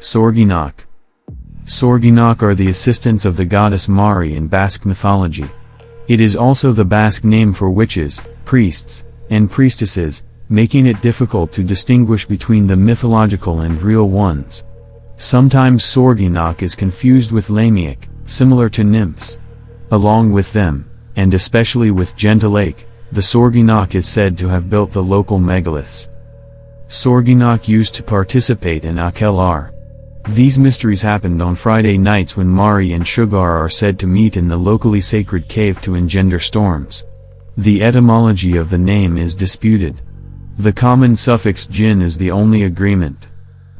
Sorginak. Sorginak are the assistants of the goddess Mari in Basque mythology. It is also the Basque name for witches, priests, and priestesses, making it difficult to distinguish between the mythological and real ones. Sometimes Sorginak is confused with Lamiac, similar to nymphs. Along with them, and especially with Gentilake, the Sorginak is said to have built the local megaliths. Sorginak used to participate in Akelar. These mysteries happened on Friday nights when Mari and Sugar are said to meet in the locally sacred cave to engender storms. The etymology of the name is disputed. The common suffix jin is the only agreement.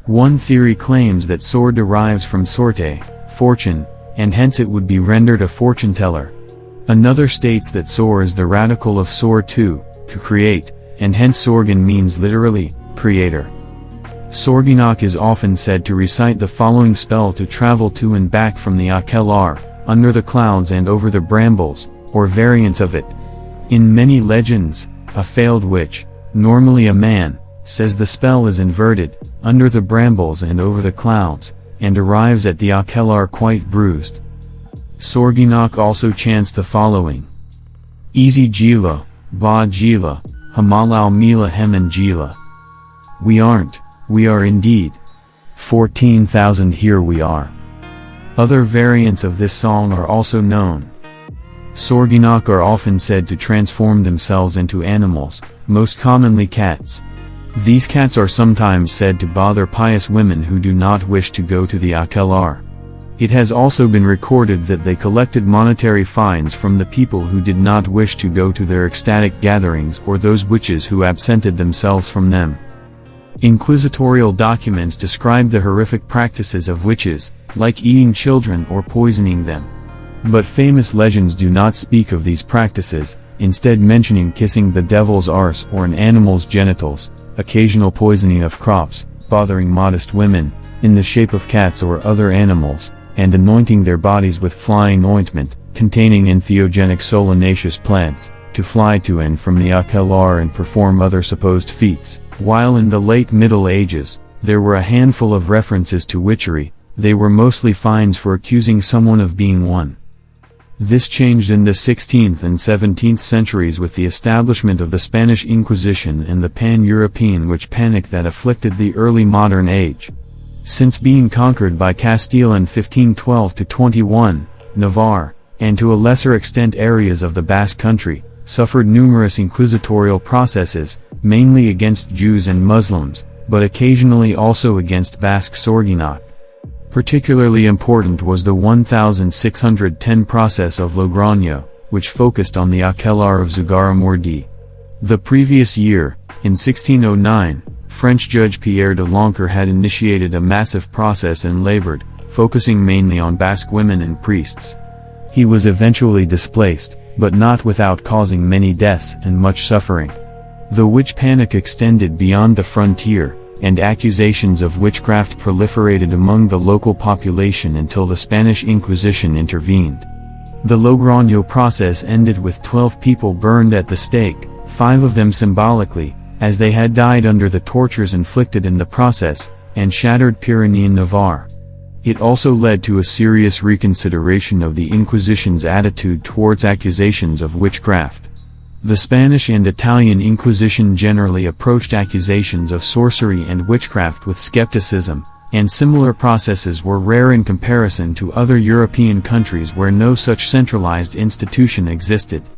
One theory claims that Sor derives from sorte, fortune, and hence it would be rendered a fortune teller. Another states that Sor is the radical of Sor to create, and hence Sorgin means literally, creator. Sorginak is often said to recite the following spell to travel to and back from the Akelar, under the clouds and over the brambles, or variants of it. In many legends, a failed witch, normally a man, says the spell is inverted, under the brambles and over the clouds, and arrives at the Akelar quite bruised. Sorginak also chants the following: Easy Gila, Ba Gila, Hamalau Mila Hemen Gila. We aren't, we are indeed. 14,000 here we are. Other variants of this song are also known. Sorginak are often said to transform themselves into animals, most commonly cats. These cats are sometimes said to bother pious women who do not wish to go to the Akelar. It has also been recorded that they collected monetary fines from the people who did not wish to go to their ecstatic gatherings or those witches who absented themselves from them. Inquisitorial documents describe the horrific practices of witches, like eating children or poisoning them. But famous legends do not speak of these practices, instead mentioning kissing the devil's arse or an animal's genitals, occasional poisoning of crops, bothering modest women, in the shape of cats or other animals, and anointing their bodies with flying ointment, containing entheogenic solanaceous plants, to fly to and from the Akelar and perform other supposed feats. While in the late Middle Ages, there were a handful of references to witchery, they were mostly fines for accusing someone of being one. This changed in the 16th and 17th centuries with the establishment of the Spanish Inquisition and the pan-European witch panic that afflicted the early modern age. Since being conquered by Castile in 1512-21, Navarre, and to a lesser extent areas of the Basque country, suffered numerous inquisitorial processes, mainly against Jews and Muslims, but occasionally also against Basque Sorginak. Particularly important was the 1610 process of Logroño, which focused on the Akelar of Zugarramurdi. The previous year, in 1609, French judge Pierre de Loncourt had initiated a massive process and labored, focusing mainly on Basque women and priests. He was eventually displaced, but not without causing many deaths and much suffering. The witch panic extended beyond the frontier, and accusations of witchcraft proliferated among the local population until the Spanish Inquisition intervened. The Logroño process ended with 12 people burned at the stake, 5 of them symbolically, as they had died under the tortures inflicted in the process, and shattered Pyrenean Navarre. It also led to a serious reconsideration of the Inquisition's attitude towards accusations of witchcraft. The Spanish and Italian Inquisition generally approached accusations of sorcery and witchcraft with skepticism, and similar processes were rare in comparison to other European countries where no such centralized institution existed.